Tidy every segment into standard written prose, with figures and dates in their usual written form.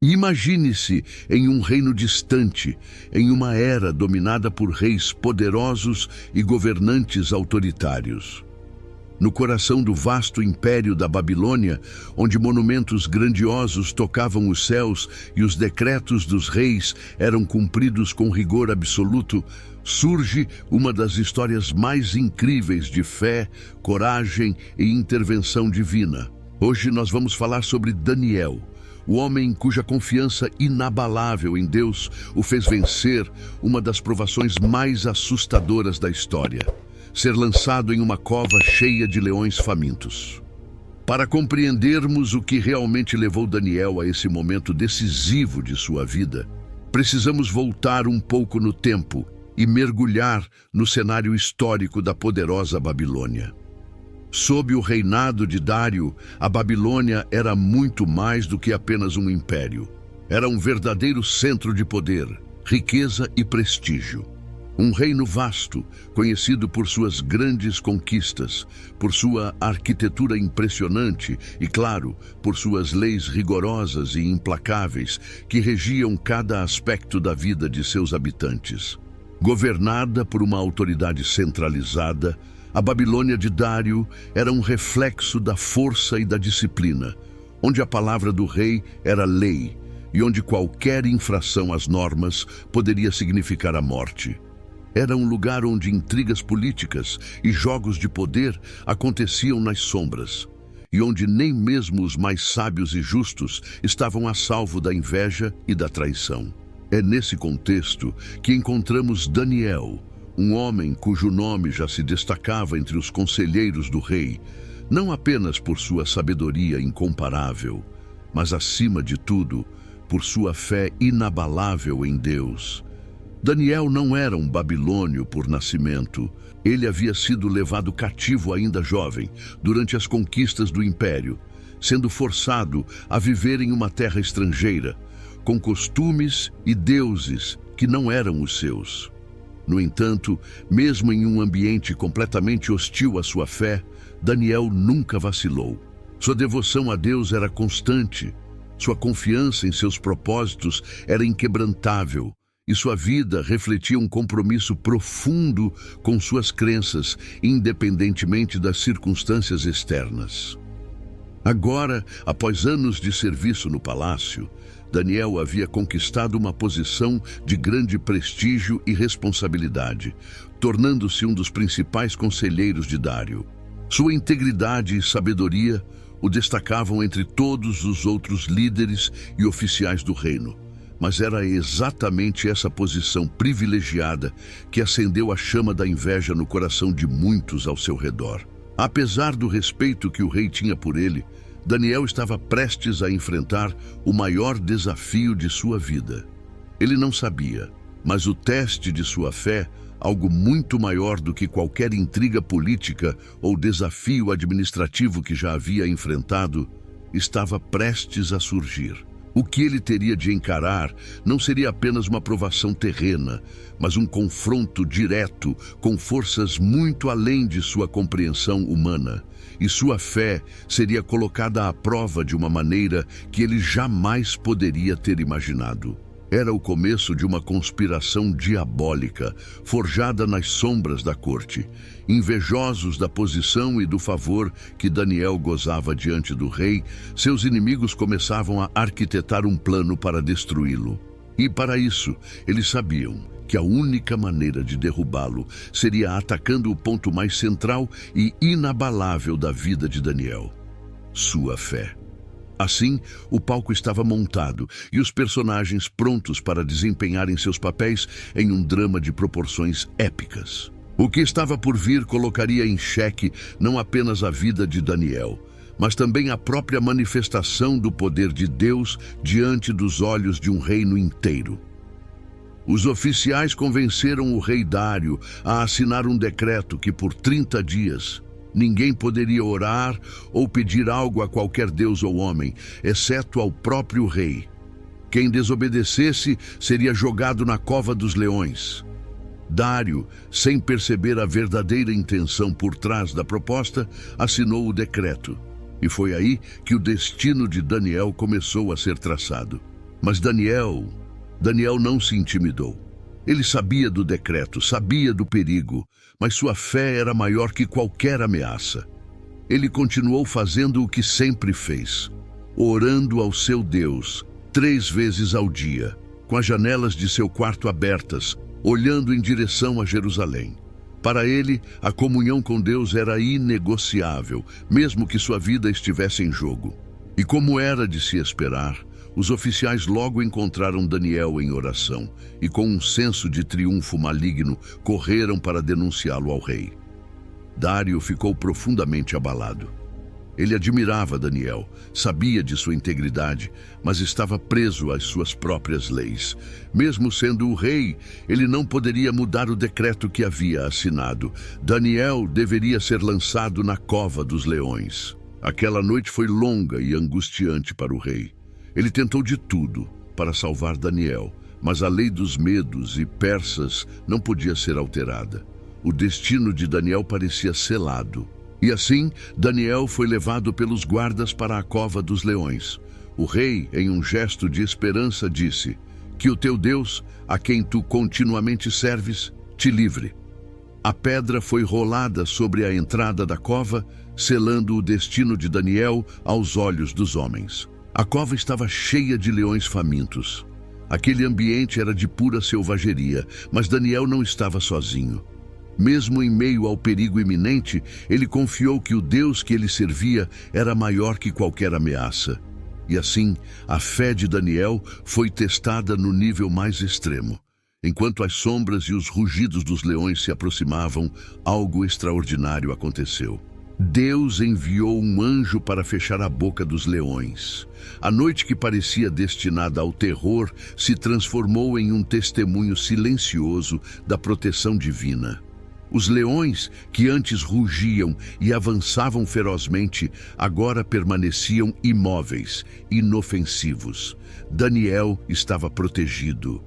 Imagine-se em um reino distante, em uma era dominada por reis poderosos e governantes autoritários. No coração do vasto império da Babilônia, onde monumentos grandiosos tocavam os céus e os decretos dos reis eram cumpridos com rigor absoluto, surge uma das histórias mais incríveis de fé, coragem e intervenção divina. Hoje nós vamos falar sobre Daniel, o homem cuja confiança inabalável em Deus o fez vencer uma das provações mais assustadoras da história: ser lançado em uma cova cheia de leões famintos. Para compreendermos o que realmente levou Daniel a esse momento decisivo de sua vida, precisamos voltar um pouco no tempo e mergulhar no cenário histórico da poderosa Babilônia. Sob o reinado de Dário, a Babilônia era muito mais do que apenas um império. Era um verdadeiro centro de poder, riqueza e prestígio. Um reino vasto, conhecido por suas grandes conquistas, por sua arquitetura impressionante e, claro, por suas leis rigorosas e implacáveis que regiam cada aspecto da vida de seus habitantes. Governada por uma autoridade centralizada, a Babilônia de Dário era um reflexo da força e da disciplina, onde a palavra do rei era lei e onde qualquer infração às normas poderia significar a morte. Era um lugar onde intrigas políticas e jogos de poder aconteciam nas sombras, e onde nem mesmo os mais sábios e justos estavam a salvo da inveja e da traição. É nesse contexto que encontramos Daniel, um homem cujo nome já se destacava entre os conselheiros do rei, não apenas por sua sabedoria incomparável, mas, acima de tudo, por sua fé inabalável em Deus. Daniel não era um babilônio por nascimento. Ele havia sido levado cativo ainda jovem, durante as conquistas do império, sendo forçado a viver em uma terra estrangeira, com costumes e deuses que não eram os seus. No entanto, mesmo em um ambiente completamente hostil à sua fé, Daniel nunca vacilou. Sua devoção a Deus era constante, sua confiança em seus propósitos era inquebrantável, e sua vida refletia um compromisso profundo com suas crenças, independentemente das circunstâncias externas. Agora, após anos de serviço no palácio, Daniel havia conquistado uma posição de grande prestígio e responsabilidade, tornando-se um dos principais conselheiros de Dário. Sua integridade e sabedoria o destacavam entre todos os outros líderes e oficiais do reino. Mas era exatamente essa posição privilegiada que acendeu a chama da inveja no coração de muitos ao seu redor. Apesar do respeito que o rei tinha por ele, Daniel estava prestes a enfrentar o maior desafio de sua vida. Ele não sabia, mas o teste de sua fé, algo muito maior do que qualquer intriga política ou desafio administrativo que já havia enfrentado, estava prestes a surgir. O que ele teria de encarar não seria apenas uma provação terrena, mas um confronto direto com forças muito além de sua compreensão humana. E sua fé seria colocada à prova de uma maneira que ele jamais poderia ter imaginado. Era o começo de uma conspiração diabólica, forjada nas sombras da corte. Invejosos da posição e do favor que Daniel gozava diante do rei, seus inimigos começavam a arquitetar um plano para destruí-lo. E para isso, eles sabiam que a única maneira de derrubá-lo seria atacando o ponto mais central e inabalável da vida de Daniel: sua fé. Assim, o palco estava montado e os personagens prontos para desempenharem seus papéis em um drama de proporções épicas. O que estava por vir colocaria em xeque não apenas a vida de Daniel, mas também a própria manifestação do poder de Deus diante dos olhos de um reino inteiro. Os oficiais convenceram o rei Dário a assinar um decreto que, por 30 dias, ninguém poderia orar ou pedir algo a qualquer deus ou homem, exceto ao próprio rei. Quem desobedecesse seria jogado na cova dos leões. Dário, sem perceber a verdadeira intenção por trás da proposta, assinou o decreto. E foi aí que o destino de Daniel começou a ser traçado. Mas Daniel não se intimidou. Ele sabia do decreto, sabia do perigo, mas sua fé era maior que qualquer ameaça. Ele continuou fazendo o que sempre fez, orando ao seu Deus 3 vezes ao dia, com as janelas de seu quarto abertas, olhando em direção a Jerusalém. Para ele, a comunhão com Deus era inegociável, mesmo que sua vida estivesse em jogo. E como era de se esperar, os oficiais logo encontraram Daniel em oração e, com um senso de triunfo maligno, correram para denunciá-lo ao rei. Dário ficou profundamente abalado. Ele admirava Daniel, sabia de sua integridade, mas estava preso às suas próprias leis. Mesmo sendo o rei, ele não poderia mudar o decreto que havia assinado. Daniel deveria ser lançado na cova dos leões. Aquela noite foi longa e angustiante para o rei. Ele tentou de tudo para salvar Daniel, mas a lei dos medos e persas não podia ser alterada. O destino de Daniel parecia selado. E assim, Daniel foi levado pelos guardas para a cova dos leões. O rei, em um gesto de esperança, disse: "Que o teu Deus, a quem tu continuamente serves, te livre." A pedra foi rolada sobre a entrada da cova, selando o destino de Daniel aos olhos dos homens. A cova estava cheia de leões famintos. Aquele ambiente era de pura selvageria, mas Daniel não estava sozinho. Mesmo em meio ao perigo iminente, ele confiou que o Deus que ele servia era maior que qualquer ameaça. E assim, a fé de Daniel foi testada no nível mais extremo. Enquanto as sombras e os rugidos dos leões se aproximavam, algo extraordinário aconteceu. Deus enviou um anjo para fechar a boca dos leões. A noite que parecia destinada ao terror se transformou em um testemunho silencioso da proteção divina. Os leões, que antes rugiam e avançavam ferozmente, agora permaneciam imóveis, inofensivos. Daniel estava protegido.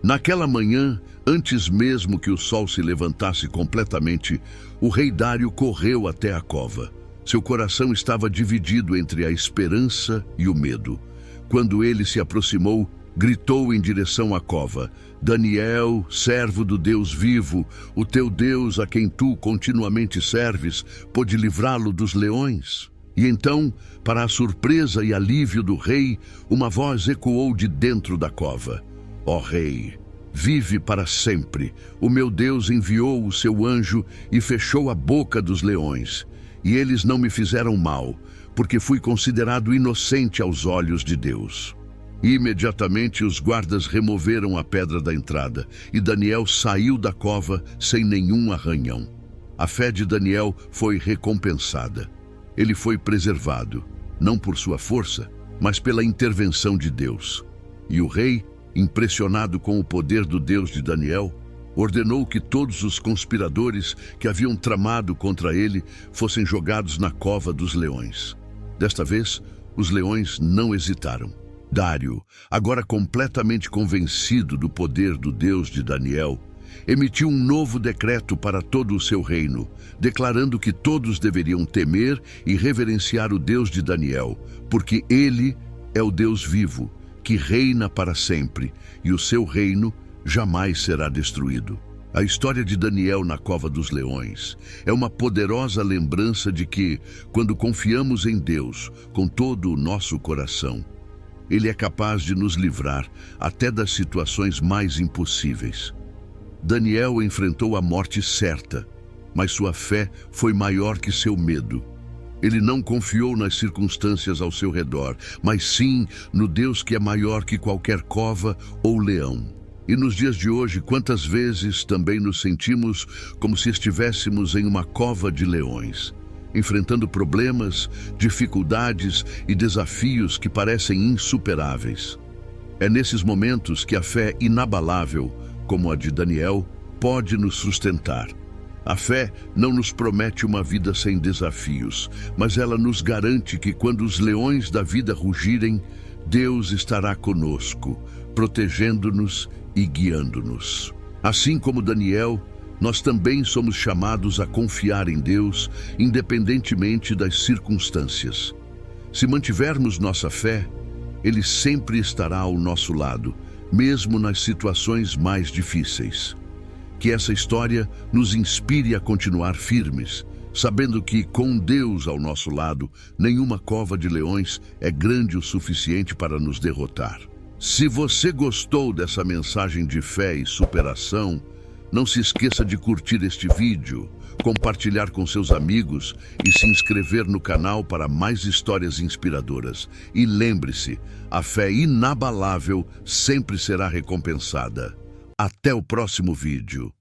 Naquela manhã, antes mesmo que o sol se levantasse completamente, o rei Dário correu até a cova. Seu coração estava dividido entre a esperança e o medo. Quando ele se aproximou, gritou em direção à cova: "Daniel, servo do Deus vivo, o teu Deus a quem tu continuamente serves, pôde livrá-lo dos leões?" E então, para a surpresa e alívio do rei, uma voz ecoou de dentro da cova: "Ó rei, vive para sempre. O meu Deus enviou o seu anjo e fechou a boca dos leões. E eles não me fizeram mal, porque fui considerado inocente aos olhos de Deus." Imediatamente os guardas removeram a pedra da entrada e Daniel saiu da cova sem nenhum arranhão. A fé de Daniel foi recompensada. Ele foi preservado, não por sua força, mas pela intervenção de Deus. E o rei, impressionado com o poder do Deus de Daniel, ordenou que todos os conspiradores que haviam tramado contra ele fossem jogados na cova dos leões. Desta vez, os leões não hesitaram. Dário, agora completamente convencido do poder do Deus de Daniel, emitiu um novo decreto para todo o seu reino, declarando que todos deveriam temer e reverenciar o Deus de Daniel, porque ele é o Deus vivo, que reina para sempre, e o seu reino jamais será destruído. A história de Daniel na cova dos leões é uma poderosa lembrança de que, quando confiamos em Deus com todo o nosso coração, Ele é capaz de nos livrar até das situações mais impossíveis. Daniel enfrentou a morte certa, mas sua fé foi maior que seu medo. Ele não confiou nas circunstâncias ao seu redor, mas sim no Deus que é maior que qualquer cova ou leão. E nos dias de hoje, quantas vezes também nos sentimos como se estivéssemos em uma cova de leões, enfrentando problemas, dificuldades e desafios que parecem insuperáveis. É nesses momentos que a fé inabalável, como a de Daniel, pode nos sustentar. A fé não nos promete uma vida sem desafios, mas ela nos garante que quando os leões da vida rugirem, Deus estará conosco, protegendo-nos e guiando-nos. Assim como Daniel, nós também somos chamados a confiar em Deus, independentemente das circunstâncias. Se mantivermos nossa fé, Ele sempre estará ao nosso lado, mesmo nas situações mais difíceis. Que essa história nos inspire a continuar firmes, sabendo que, com Deus ao nosso lado, nenhuma cova de leões é grande o suficiente para nos derrotar. Se você gostou dessa mensagem de fé e superação, não se esqueça de curtir este vídeo, compartilhar com seus amigos e se inscrever no canal para mais histórias inspiradoras. E lembre-se, a fé inabalável sempre será recompensada. Até o próximo vídeo.